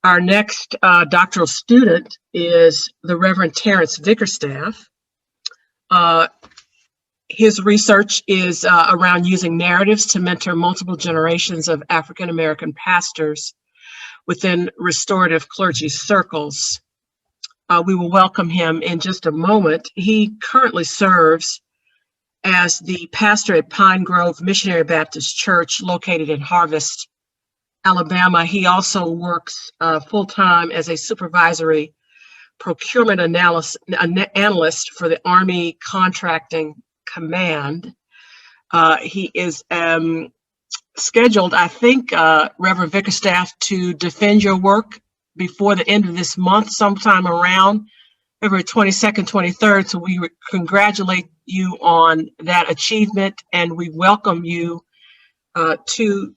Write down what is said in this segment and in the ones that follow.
Our next doctoral student is the Reverend Terrance Vickerstaff. His research is around using narratives to mentor multiple generations of African American pastors within restorative clergy circles. We will welcome him in just a moment. He currently serves as the pastor at Pine Grove Missionary Baptist Church located in Harvest, Alabama. He also works full-time as a supervisory procurement analyst for the Army Contracting Command. He is scheduled, I think, Reverend Vickerstaff, to defend your work before the end of this month, sometime around February 22nd, 23rd. So we congratulate you on that achievement, and we welcome you to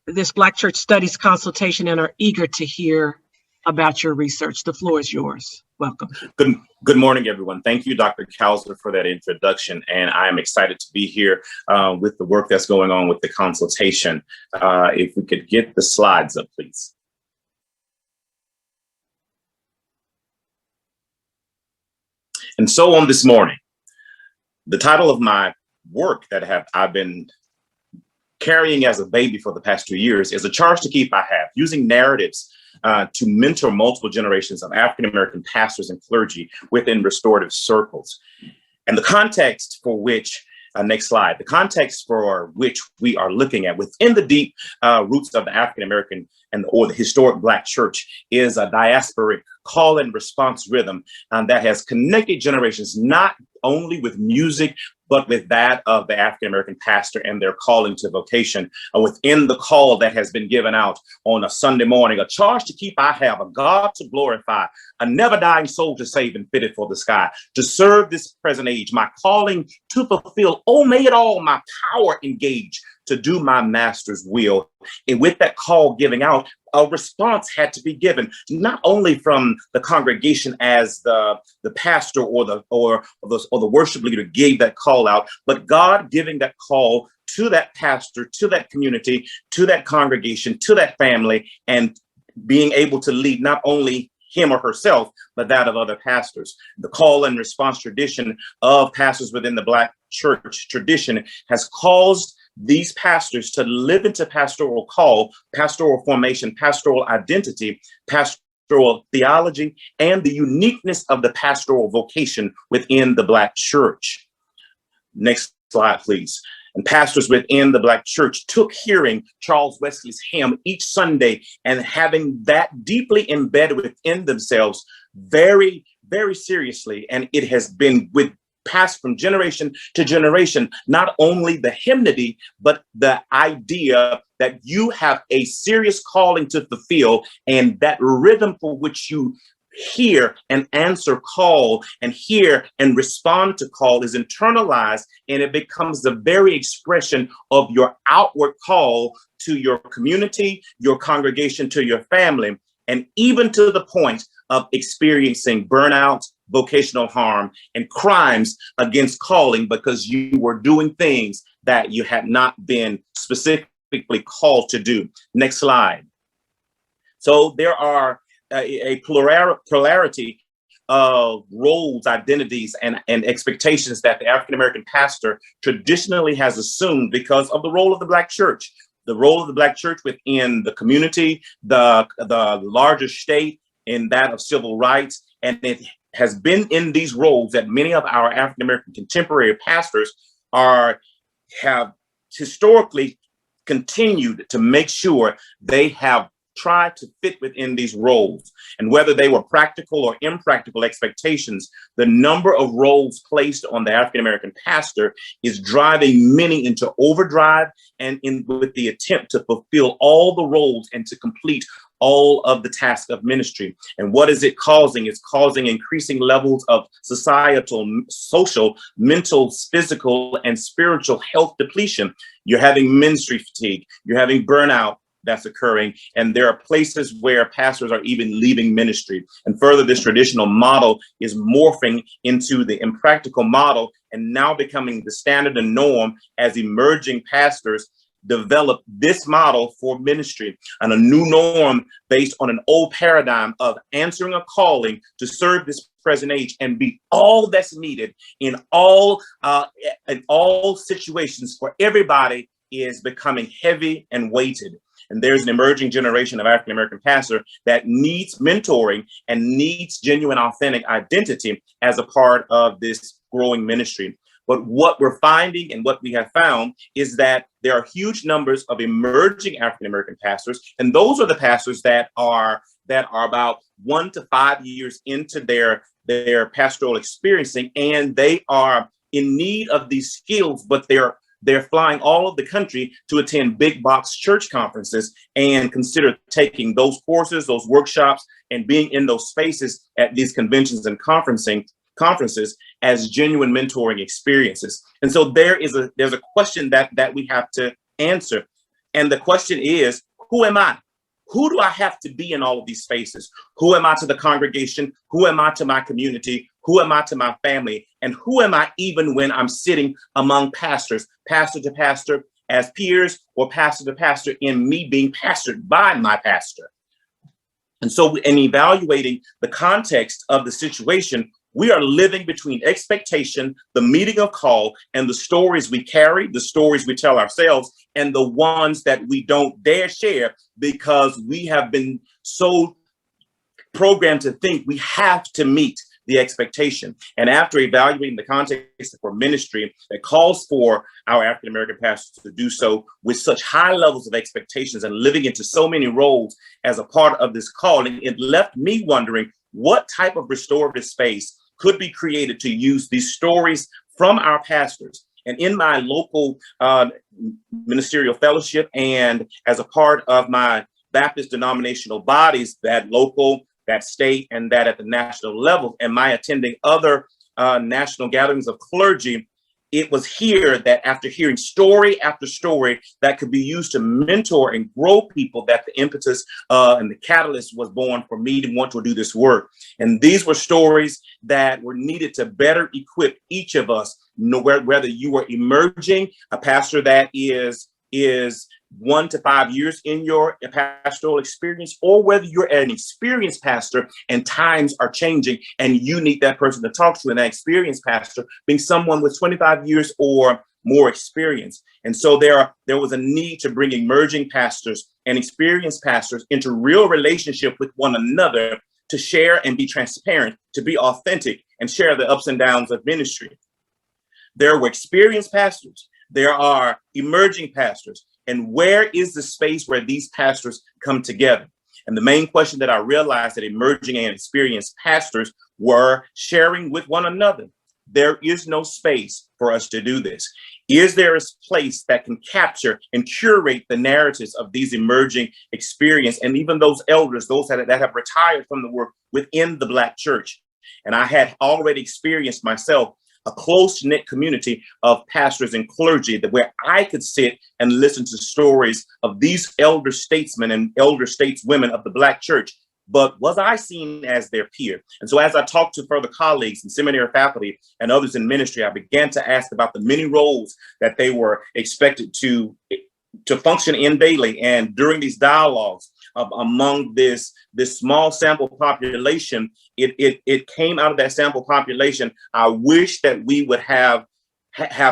this Black Church Studies consultation and are eager to hear about your research. The floor is yours. Welcome. Good morning, everyone. Thank you, Dr. Kalser, for that introduction. And I am excited to be here with the work that's going on with the consultation. If we could get the slides up, please. And so on this morning, the title of my work that I've been carrying as a baby for the past 2 years is A Charge to Keep I Have, using narratives to mentor multiple generations of African-American pastors and clergy within restorative circles. And the context for which, next slide, the context for which we are looking at within the deep roots of the African-American or the historic Black church is a diasporic call and response rhythm that has connected generations, not only with music, but with that of the African-American pastor and their calling to vocation within the call that has been given out on a Sunday morning. A charge to keep I have, a God to glorify, a never dying soul to save and fitted for the sky, to serve this present age, my calling to fulfill, oh, may it all my power engage to do my master's will. And with that call giving out, a response had to be given, not only from the congregation as the pastor or the worship leader gave that call out, but God giving that call to that pastor, to that community, to that congregation, to that family, and being able to lead not only him or herself, but that of other pastors. The call and response tradition of pastors within the Black church tradition has caused these pastors to live into pastoral call, pastoral formation, pastoral identity, pastoral theology, and the uniqueness of the pastoral vocation within the Black church. Next slide, please. And pastors within the Black church took hearing Charles Wesley's hymn each Sunday and having that deeply embedded within themselves very, very seriously. And it has been passed from generation to generation, not only the hymnody, but the idea that you have a serious calling to fulfill, and that rhythm for which you hear and answer call and hear and respond to call is internalized, and it becomes the very expression of your outward call to your community, your congregation, to your family, and even to the point of experiencing burnout, vocational harm, and crimes against calling because you were doing things that you had not been specifically called to do. Next slide. So there are a plurality of roles, identities, and expectations that the African-American pastor traditionally has assumed because of the role of the Black church. The role of the Black church within the community, the larger state, in that of civil rights, and it has been in these roles that many of our African-American contemporary pastors have historically continued to make sure they have tried to fit within these roles. And whether they were practical or impractical expectations, the number of roles placed on the African-American pastor is driving many into overdrive and with the attempt to fulfill all the roles and to complete all of the tasks of ministry. And what is it causing? It's causing increasing levels of societal, social, mental, physical, and spiritual health depletion. You're having ministry fatigue. You're having burnout that's occurring. And there are places where pastors are even leaving ministry. And further, this traditional model is morphing into the impractical model and now becoming the standard and norm as emerging pastors develop this model for ministry and a new norm based on an old paradigm of answering a calling to serve this present age and be all that's needed in all situations for everybody is becoming heavy and weighted. And there's an emerging generation of African-American pastors that needs mentoring and needs genuine, authentic identity as a part of this growing ministry. But what we're finding and what we have found is that there are huge numbers of emerging African-American pastors. And those are the pastors that are about 1 to 5 years into their pastoral experiencing, and they are in need of these skills, but they're flying all over the country to attend big box church conferences and consider taking those courses, those workshops, and being in those spaces at these conventions and conferences as genuine mentoring experiences. And so there's a question that we have to answer. And the question is, who am I? Who do I have to be in all of these spaces? Who am I to the congregation? Who am I to my community? Who am I to my family? And who am I even when I'm sitting among pastors, pastor to pastor, as peers, or pastor to pastor in me being pastored by my pastor? And so in evaluating the context of the situation, we are living between expectation, the meeting of call, and the stories we carry, the stories we tell ourselves, and the ones that we don't dare share because we have been so programmed to think we have to meet the expectation. And after evaluating the context for ministry that calls for our African-American pastors to do so with such high levels of expectations and living into so many roles as a part of this calling, it left me wondering what type of restorative space could be created to use these stories from our pastors. And in my local ministerial fellowship and as a part of my Baptist denominational bodies, that local, that state, and that at the national level, and my attending other national gatherings of clergy, it was here that after hearing story after story that could be used to mentor and grow people, that the impetus and the catalyst was born for me to want to do this work. And these were stories that were needed to better equip each of us, whether you were emerging, a pastor that is 1 to 5 years in your pastoral experience, or whether you're an experienced pastor and times are changing and you need that person to talk to, and that experienced pastor being someone with 25 years or more experience. And so there was a need to bring emerging pastors and experienced pastors into real relationship with one another to share and be transparent, to be authentic and share the ups and downs of ministry. There were experienced pastors. There are emerging pastors. And where is the space where these pastors come together? And the main question that I realized that emerging and experienced pastors were sharing with one another. There is no space for us to do this. Is there a place that can capture and curate the narratives of these emerging experience and even those elders, those that have retired from the work within the Black church? And I had already experienced myself a close-knit community of pastors and clergy where I could sit and listen to stories of these elder statesmen and elder stateswomen of the Black church. But was I seen as their peer? And so as I talked to further colleagues and seminary faculty and others in ministry, I began to ask about the many roles that they were expected to function in daily. And during these dialogues among this small sample population, it came out of that sample population. I wish that we would have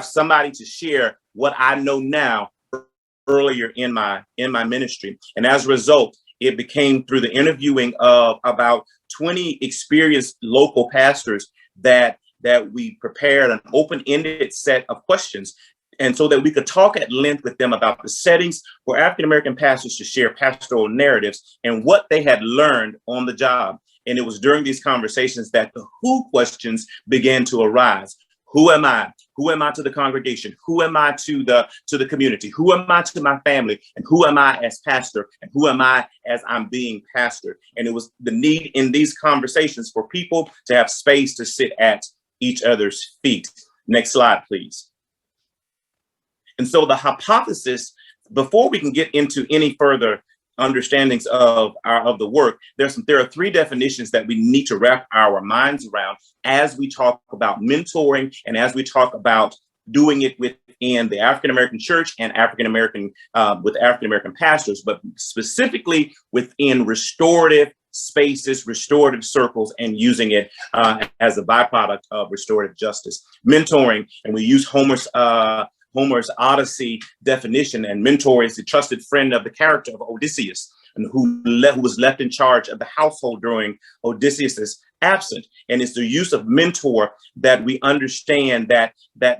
somebody to share what I know now earlier in my ministry. And as a result, it became through the interviewing of about 20 experienced local pastors that we prepared an open-ended set of questions. And so that we could talk at length with them about the settings for African-American pastors to share pastoral narratives and what they had learned on the job. And it was during these conversations that the who questions began to arise. Who am I? Who am I to the congregation? Who am I to the community? Who am I to my family? And who am I as pastor? And who am I as I'm being pastored? And it was the need in these conversations for people to have space to sit at each other's feet. Next slide, please. And so the hypothesis, before we can get into any further understandings of the work, there are 3 definitions that we need to wrap our minds around as we talk about mentoring and as we talk about doing it with within the African-American church and African-American with African-American pastors, but specifically within restorative spaces, restorative circles, and using it as a byproduct of restorative justice. Mentoring, and we use Homer's Odyssey definition, and mentor is the trusted friend of the character of Odysseus, and who was left in charge of the household during Odysseus's absence. And it's the use of mentor that we understand that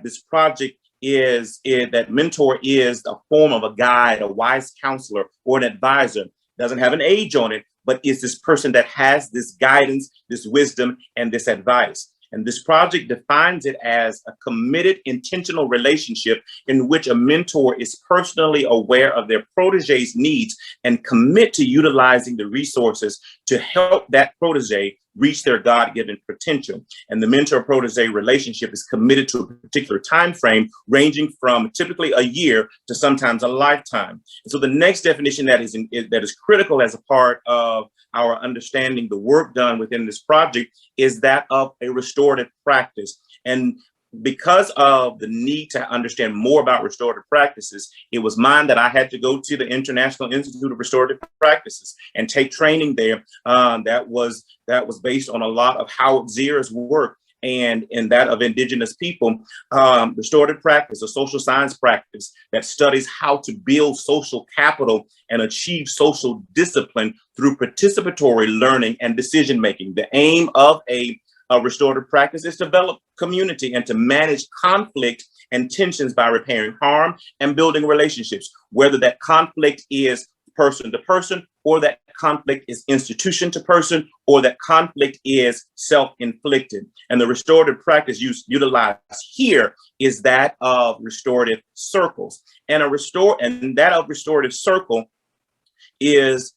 this project that mentor is a form of a guide, a wise counselor, or an advisor. Doesn't have an age on it, but it's this person that has this guidance, this wisdom, and this advice. And this project defines it as a committed, intentional relationship in which a mentor is personally aware of their protege's needs and commit to utilizing the resources to help that protege reach their God-given potential. And the mentor-protege relationship is committed to a particular time frame, ranging from typically a year to sometimes a lifetime. And so the next definition that is critical as a part of our understanding the work done within this project is that of a restorative practice. And because of the need to understand more about restorative practices, it was mine that I had to go to the International Institute of Restorative Practices and take training there. That was based on a lot of Howard Zier's work and in that of indigenous people. Restorative practice, a social science practice that studies how to build social capital and achieve social discipline through participatory learning and decision making. The aim of a restorative practice is to develop community and to manage conflict and tensions by repairing harm and building relationships, whether that conflict is person to person, or that conflict is institution to person, or that conflict is self-inflicted. And the restorative practice utilized here is that of restorative circles. And that of restorative circle is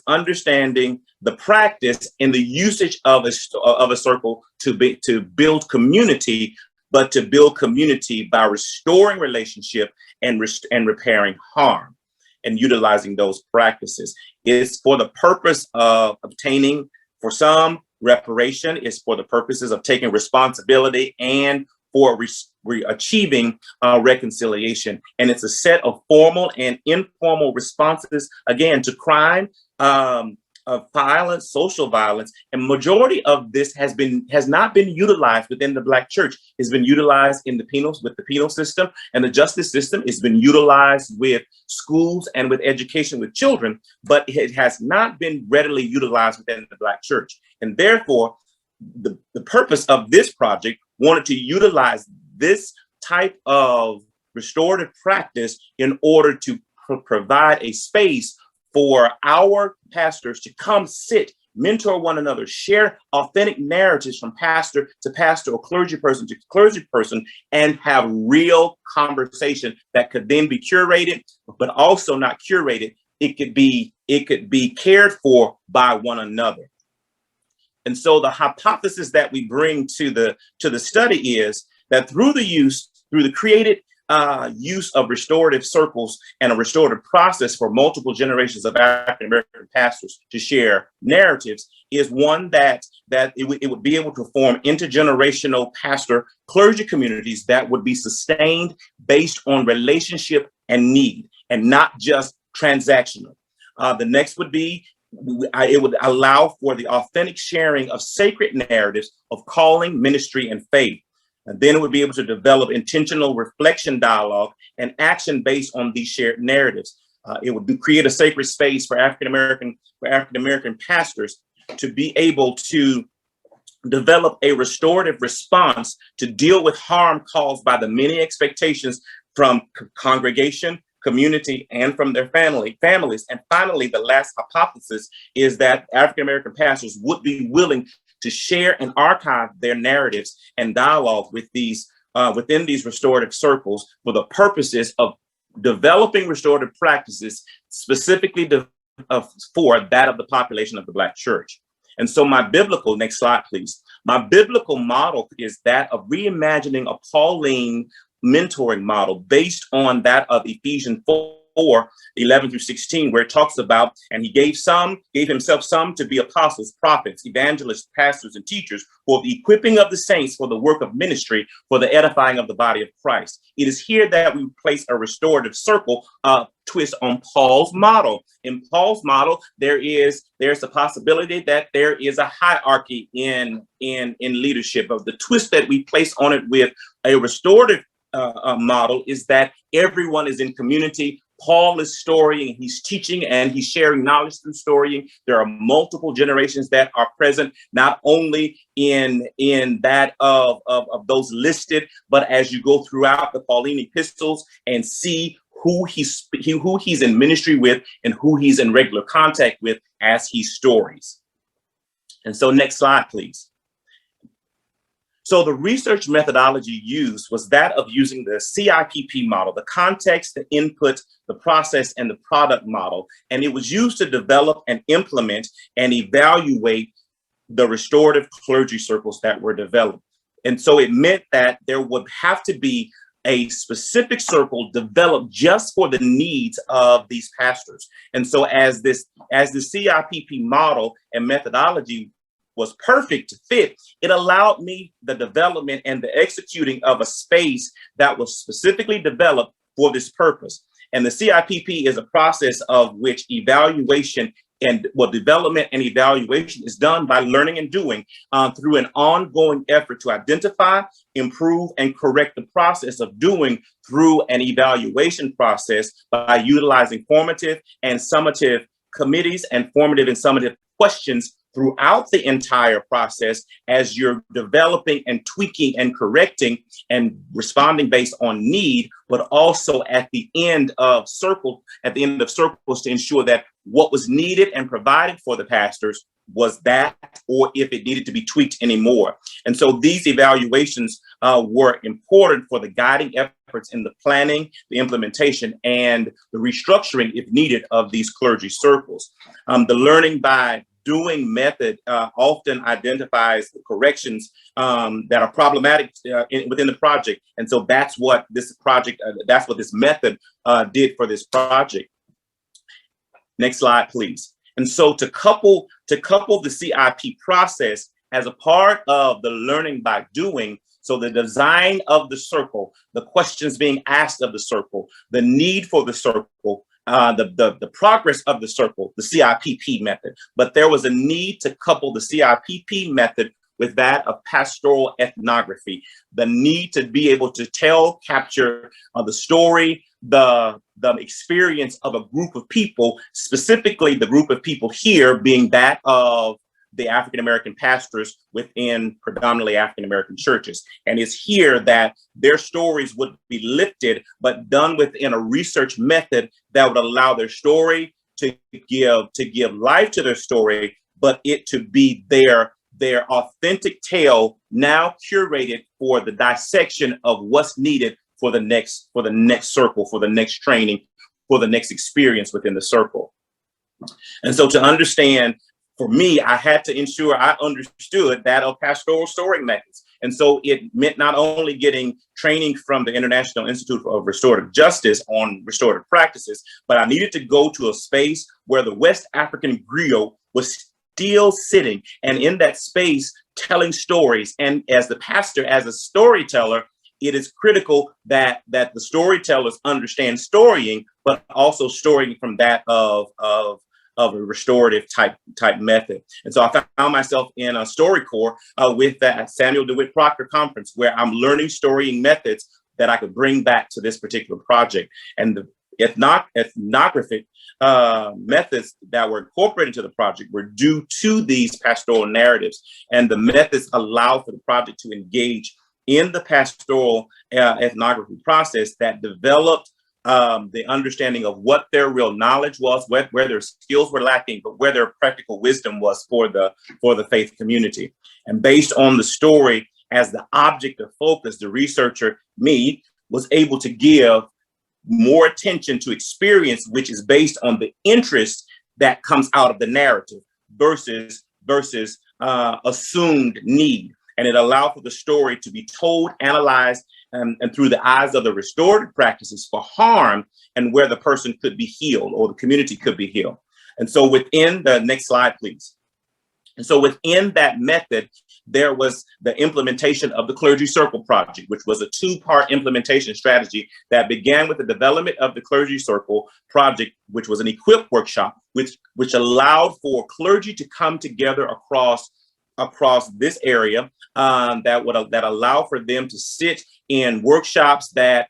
understanding the practice and the usage of a circle to build community, but to build community by restoring relationship and repairing harm, and utilizing those practices. It's for the purpose of obtaining, for some, reparation. It's for the purposes of taking responsibility and for achieving reconciliation. And it's a set of formal and informal responses, again, to crime, of violence, social violence. And majority of this has not been utilized within the Black church. It's been utilized with the penal system and the justice system. It's been utilized with schools and with education with children, but it has not been readily utilized within the Black church. And therefore, the purpose of this project wanted to utilize this type of restorative practice in order to provide a space for our pastors to come sit, mentor one another, share authentic narratives from pastor to pastor or clergy person to clergy person, and have real conversation that could then be curated, but also not curated. It could be cared for by one another. And so the hypothesis that we bring to the study is that through the created use of restorative circles and a restorative process for multiple generations of African American pastors to share narratives is one that it would be able to form intergenerational pastor clergy communities that would be sustained based on relationship and need, and not just transactional. The next would be it would allow for the authentic sharing of sacred narratives of calling, ministry, and faith. And then it would be able to develop intentional reflection dialogue and action based on these shared narratives. It would create a sacred space for African American pastors to be able to develop a restorative response to deal with harm caused by the many expectations from congregation, community, and from their families. And finally, the last hypothesis is that African American pastors would be willing to share and archive their narratives and dialogue with within these restorative circles for the purposes of developing restorative practices specifically for that of the population of the Black church. And so next slide, please. My biblical model is that of reimagining a Pauline mentoring model based on that of Ephesians 4:11-16, where it talks about, and he gave himself some to be apostles, prophets, evangelists, pastors, and teachers for the equipping of the saints for the work of ministry, for the edifying of the body of Christ. It is here that we place a restorative circle twist on Paul's model. In Paul's model, there's a possibility that there is a hierarchy in leadership. Of the twist that we place on it with a restorative model is that everyone is in community. Paul is storying, he's teaching, and he's sharing knowledge through storying. There are multiple generations that are present, not only in that of those listed, but as you go throughout the Pauline epistles and see who he's in ministry with and who he's in regular contact with as he stories. And so next slide, please. So the research methodology used was that of using the CIPP model, the context, the input, the process, and the product model. And it was used to develop and implement and evaluate the restorative clergy circles that were developed. And so it meant that there would have to be a specific circle developed just for the needs of these pastors. And so as the CIPP model and methodology was perfect to fit, it allowed me the development and the executing of a space that was specifically developed for this purpose. And the CIPP is a process of which evaluation and development and evaluation is done by learning and doing through an ongoing effort to identify, improve, and correct the process of doing through an evaluation process by utilizing formative and summative committees and formative and summative questions throughout the entire process as you're developing and tweaking and correcting and responding based on need, but also at the end of circles to ensure that what was needed and provided for the pastors was that, or if it needed to be tweaked anymore. And so these evaluations were important for the guiding efforts in the planning, the implementation, and the restructuring, if needed, of these clergy circles. The learning by doing method often identifies the corrections that are problematic within the project. And so that's what this method did for this project. Next slide, please. And so to couple the CIP process as a part of the learning by doing, so the design of the circle, the questions being asked of the circle, the need for the circle, the progress of the circle, the CIPP method. But there was a need to couple the CIPP method with that of pastoral ethnography, the need to be able to capture the story, the experience of a group of people, specifically the group of people here being that of the African-American pastors within predominantly African-American churches. And it's here that their stories would be lifted, but done within a research method that would allow their story to give life to their story, but it to be their authentic tale, now curated for the dissection of what's needed for the next circle, for the next training, for the next experience within the circle. And so to understand, for me, I had to ensure I understood that of pastoral storing methods. And so it meant not only getting training from the International Institute of Restorative Justice on restorative practices, but I needed to go to a space where the West African griot was still sitting, and in that space telling stories. And as the pastor, as a storyteller, it is critical that the storytellers understand storying, but also storying from that of a restorative type method. And so I found myself in a story corps with that Samuel DeWitt Proctor conference, where I'm learning storying methods that I could bring back to this particular project. And the ethnographic methods that were incorporated into the project were due to these pastoral narratives. And the methods allow for the project to engage in the pastoral ethnography process that developed the understanding of what their real knowledge was, where their skills were lacking, but where their practical wisdom was for the faith community. And based on the story as the object of focus, the researcher, me, was able to give more attention to experience, which is based on the interest that comes out of the narrative versus assumed need. And it allowed for the story to be told, analyzed, and through the eyes of the restorative practices for harm and where the person could be healed or the community could be healed. And so within the next slide, please. And so within that method, there was the implementation of the Clergy Circle Project, which was a two-part implementation strategy that began with the development of the Clergy Circle Project, which was an equip workshop, which allowed for clergy to come together across this area that allow for them to sit in workshops that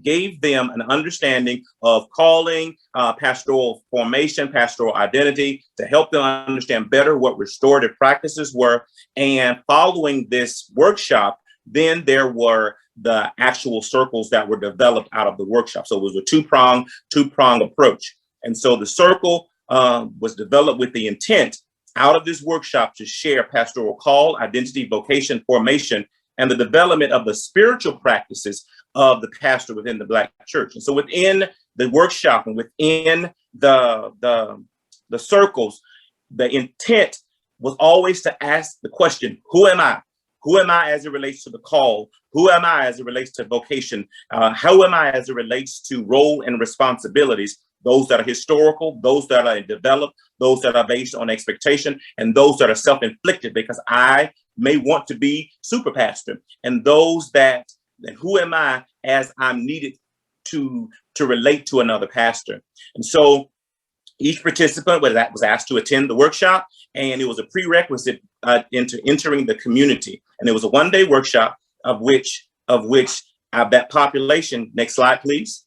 gave them an understanding of calling, pastoral formation, pastoral identity, to help them understand better what restorative practices were. And following this workshop, then there were the actual circles that were developed out of the workshop. So it was a two-prong approach. And so the circle was developed with the intent out of this workshop to share pastoral call, identity, vocation, formation, and the development of the spiritual practices of the pastor within the Black church. And so within the workshop and within the circles, the intent was always to ask the question, who am I? Who am I as it relates to the call? Who am I as it relates to vocation? How am I as it relates to role and responsibilities? Those that are historical, those that are developed, those that are based on expectation, and those that are self-inflicted because I may want to be super pastor, and those that who am I as I'm needed to relate to another pastor. And so each participant was asked to attend the workshop, and it was a prerequisite into entering the community. And it was a one-day workshop of which that population, next slide, please.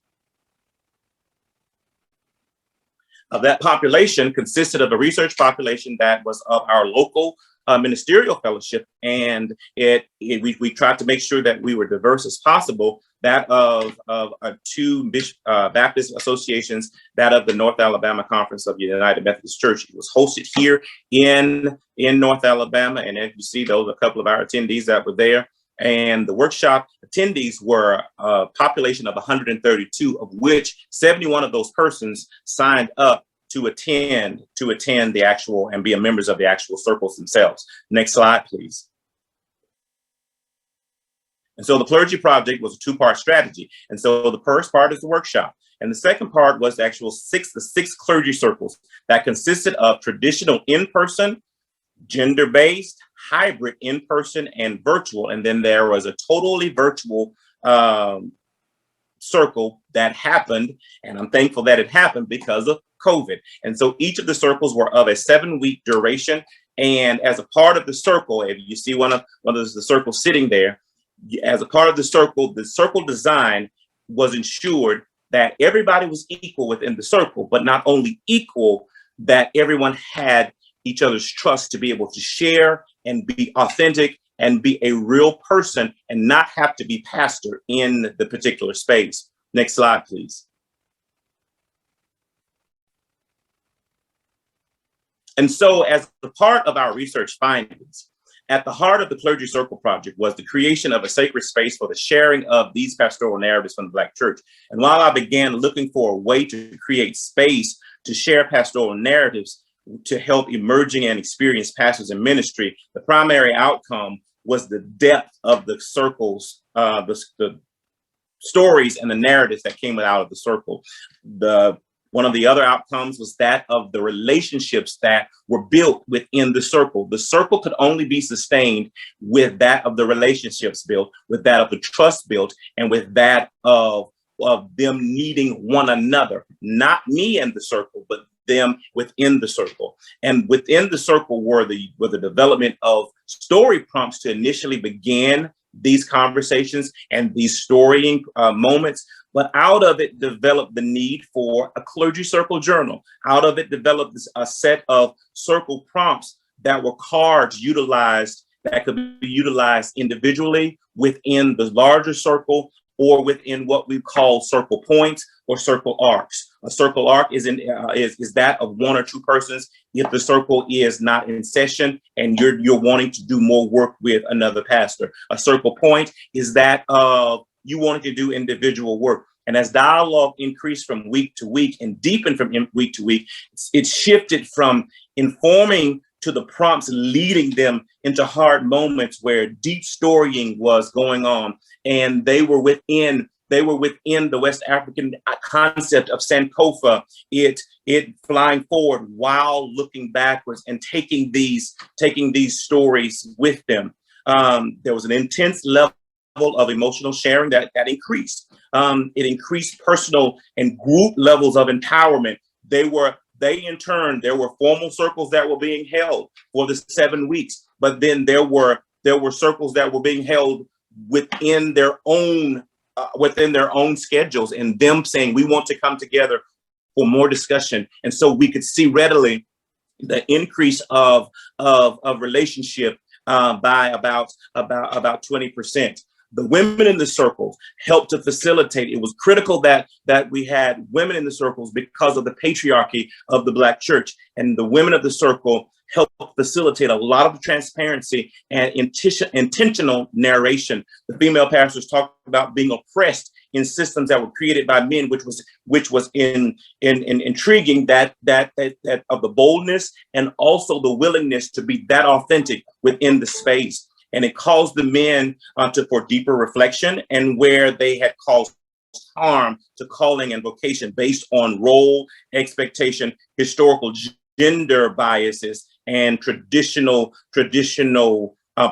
Of that population consisted of a research population that was of our local ministerial fellowship, and we tried to make sure that we were diverse as possible. That of two Baptist associations, that of the North Alabama Conference of the United Methodist Church. It was hosted here in North Alabama, and as you see, those are a couple of our attendees that were there. And the workshop attendees were a population of 132, of which 71 of those persons signed up to attend the actual and be members of the actual circles themselves. Next slide, please. And so the Clergy Project was a two-part strategy. And so the first part is the workshop. And the second part was the six clergy circles that consisted of traditional in-person, gender-based, hybrid in-person, and virtual. And then there was a totally virtual circle that happened. And I'm thankful that it happened because of COVID. And so each of the circles were of a 7-week duration. And as a part of the circle, if you see one of the circles sitting there, as a part of the circle design was ensured that everybody was equal within the circle, but not only equal, that everyone had each other's trust to be able to share and be authentic and be a real person and not have to be pastor in the particular space. Next slide, please. And so as a part of our research findings, at the heart of the Clergy Circle Project was the creation of a sacred space for the sharing of these pastoral narratives from the Black church. And while I began looking for a way to create space to share pastoral narratives to help emerging and experienced pastors in ministry, the primary outcome was the depth of the circles, the stories and the narratives that came out of the circle. One of the other outcomes was that of the relationships that were built within the circle. The circle could only be sustained with that of the relationships built, with that of the trust built, and with that of them needing one another, not me and the circle, but them within the circle. And within the circle were the development of story prompts to initially begin these conversations and these storying moments. But out of it developed the need for a clergy circle journal. Out of it developed a set of circle prompts that were cards utilized that could be utilized individually within the larger circle or within what we call circle points or circle arcs. A circle arc is that of one or two persons if the circle is not in session and you're wanting to do more work with another pastor. A circle point is that of you wanted to do individual work. And as dialogue increased from week to week and deepened from week to week, it shifted from informing to the prompts leading them into hard moments where deep storying was going on, and they were within the West African concept of Sankofa, it flying forward while looking backwards and taking these stories with them. There was an intense level of emotional sharing that increased. It increased personal and group levels of empowerment. There were formal circles that were being held for the 7 weeks, but then there were circles that were being held within their own schedules, and them saying, we want to come together for more discussion. And so we could see readily the increase of relationship by about 20%. The women in the circles helped to facilitate. It was critical that we had women in the circles because of the patriarchy of the Black church, and the women of the circle helped facilitate a lot of transparency and intentional narration. The female pastors talked about being oppressed in systems that were created by men, which was intriguing, that of the boldness and also the willingness to be that authentic within the space. And it caused the men for deeper reflection, and where they had caused harm to calling and vocation based on role, expectation, historical gender biases, and traditional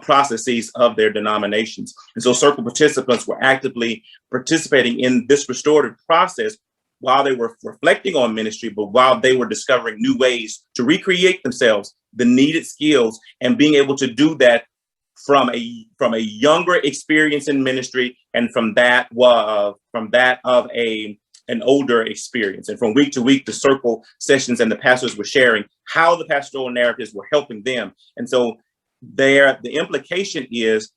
processes of their denominations. And so circle participants were actively participating in this restorative process while they were reflecting on ministry, but while they were discovering new ways to recreate themselves, the needed skills, and being able to do that from a younger experience in ministry, and from that of an older experience. And from week to week, the circle sessions and the pastors were sharing how the pastoral narratives were helping them. And so the implication is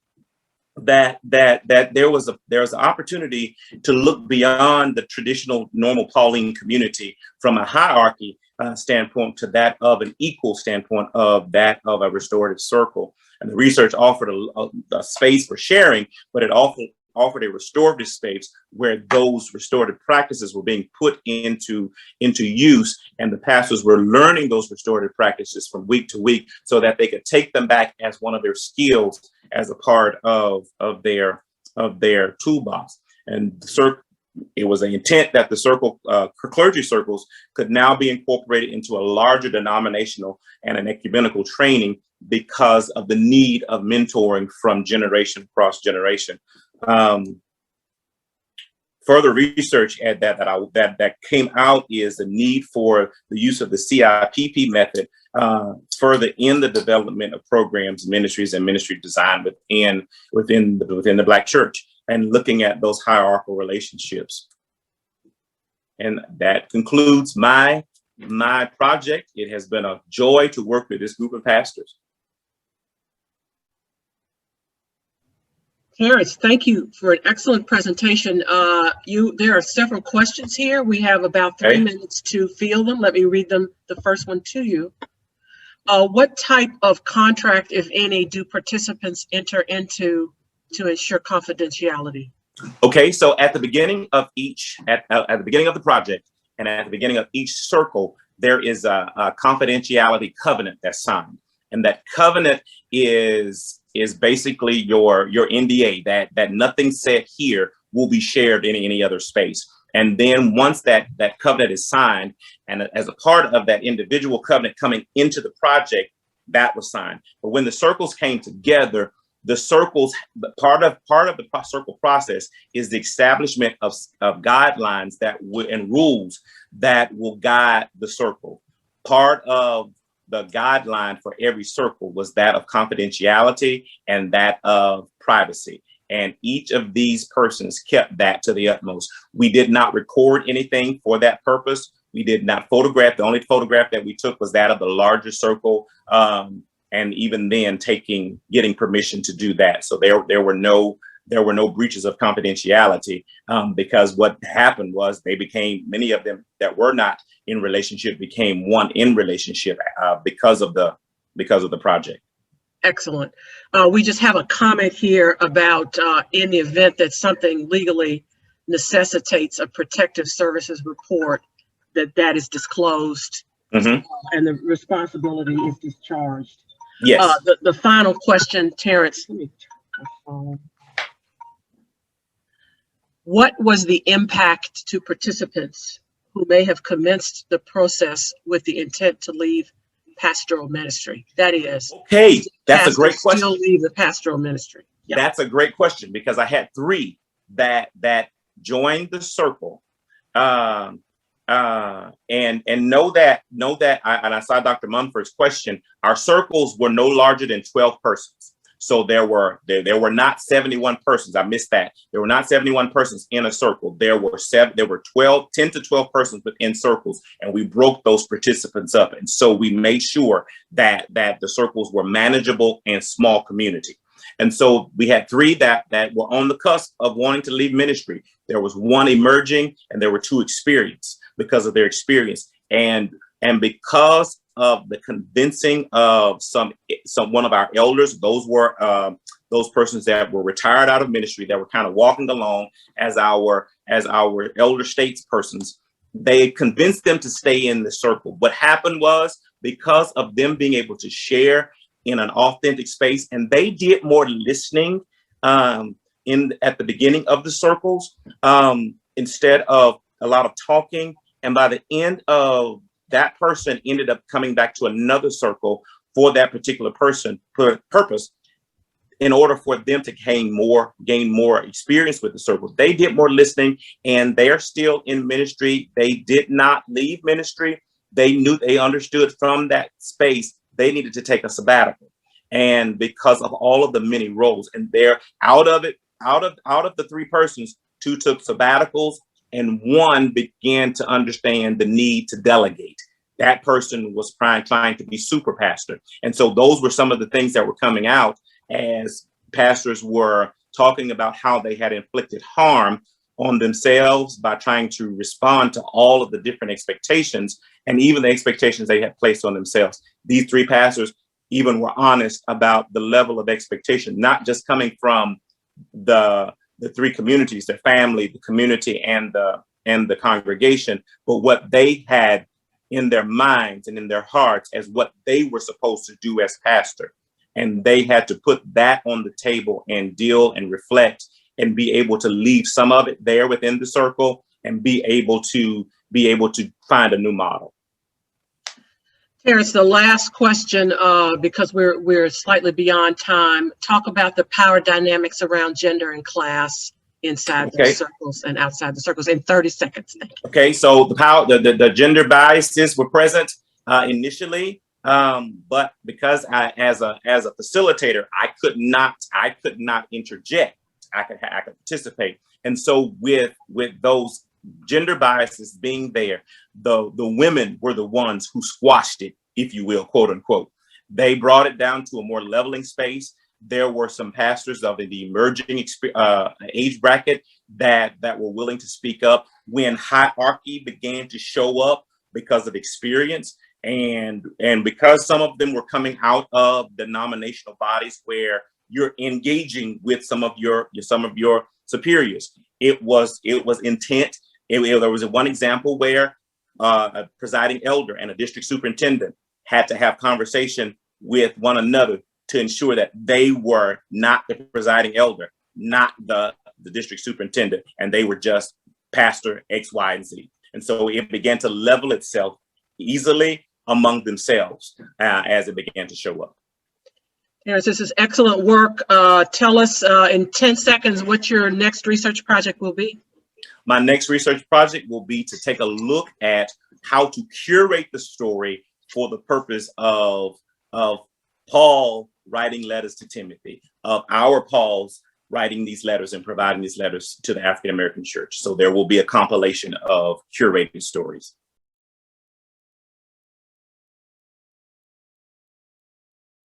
that there was an opportunity to look beyond the traditional normal Pauline community from a hierarchy standpoint to that of an equal standpoint of that of a restorative circle. And the research offered a space for sharing, but it offered a restorative space where those restorative practices were being put into use, and the pastors were learning those restorative practices from week to week so that they could take them back as one of their skills, as a part of their toolbox. And it was an intent that the clergy circles could now be incorporated into a larger denominational and an ecumenical training because of the need of mentoring from generation across generation. Further research that came out is the need for the use of the CIPP method further in the development of programs, ministries, and ministry design within the Black church, and looking at those hierarchical relationships. And that concludes my project. It has been a joy to work with this group of pastors. Terrence, thank you for an excellent presentation. There are several questions here. We have about 3 minutes to field them. Let me read them, the first one to you. What type of contract, if any, do participants enter into to ensure confidentiality? Okay, so at the beginning of at the beginning of the project and at the beginning of each circle, there is a confidentiality covenant that's signed, and that covenant is basically your NDA, that nothing said here will be shared in any other space. And then once that covenant is signed, and as a part of that individual covenant coming into the project, that was signed. But when the circles came together, the circles, part of the circle process is the establishment of guidelines and rules that will guide the circle. Part of the guideline for every circle was that of confidentiality and that of privacy. And each of these persons kept that to the utmost. We did not record anything for that purpose. We did not photograph. The only photograph that we took was that of the larger circle. And even then getting permission to do that. So there were no breaches of confidentiality, because what happened was many of them that were not in relationship became one in relationship because of the project. Excellent. We just have a comment here about in the event that something legally necessitates a protective services report, that is disclosed Mm-hmm. and the responsibility is discharged. Yes. The final question, Terrence, let me turn my phone. What was the impact to participants who may have commenced the process with the intent to leave pastoral ministry? That is, Okay, that's a great question. Still leave the pastoral ministry. Yeah. That's a great question, because I had 3 that joined the circle, and know that I saw Dr. Mumford's question. Our circles were no larger than 12 persons. So there were not 71 persons. I missed that. There were not 71 persons in a circle. There were 10 to 12 persons within circles, and we broke those participants up. And so we made sure that the circles were manageable and small community. And so we had 3 that were on the cusp of wanting to leave ministry. There was 1 emerging, and there were 2 experienced because of their experience. And because of the convincing of one of our elders, those were those persons that were retired out of ministry, that were kind of walking along as our elder statespersons. They convinced them to stay in the circle. What happened was, because of them being able to share in an authentic space, and they did more listening at the beginning of the circles instead of a lot of talking. And by the end of that person ended up coming back to another circle for that particular purpose, in order for them to gain more experience with the circle. They did more listening, and they're still in ministry. They did not leave ministry. They understood from that space they needed to take a sabbatical. And because of all of the many roles, and they're out of the 3 persons, 2 took sabbaticals, and 1 began to understand the need to delegate. That person was trying to be super pastor. And so those were some of the things that were coming out as pastors were talking about how they had inflicted harm on themselves by trying to respond to all of the different expectations, and even the expectations they had placed on themselves. These 3 pastors even were honest about the level of expectation, not just coming from the 3 communities, their family, the community, and the congregation, but what they had in their minds and in their hearts as what they were supposed to do as pastor. And they had to put that on the table and deal and reflect and be able to leave some of it there within the circle and be able to find a new model. Terrence, the last question, because we're slightly beyond time. Talk about the power dynamics around gender and class inside the circles and outside the circles in 30 seconds. Thank you. Okay, so the gender biases were present initially, but because as a facilitator, I could not interject. I could participate, and so with those gender biases being there, the women were the ones who squashed it, if you will, quote unquote. They brought it down to a more leveling space. There were some pastors of the emerging age bracket that were willing to speak up when hierarchy began to show up because of experience, and because some of them were coming out of denominational bodies where you're engaging with some of your superiors. It was intent. There was one example where a presiding elder and a district superintendent had to have conversation with one another to ensure that they were not the presiding elder, not the district superintendent, and they were just pastor X, Y, and Z. And so it began to level itself easily among themselves as it began to show up. Terrence, this is excellent work. Tell us in 10 seconds what your next research project will be. My next research project will be to take a look at how to curate the story for the purpose of Paul writing letters to Timothy, of our Paul's writing these letters and providing these letters to the African American church. So there will be a compilation of curated stories.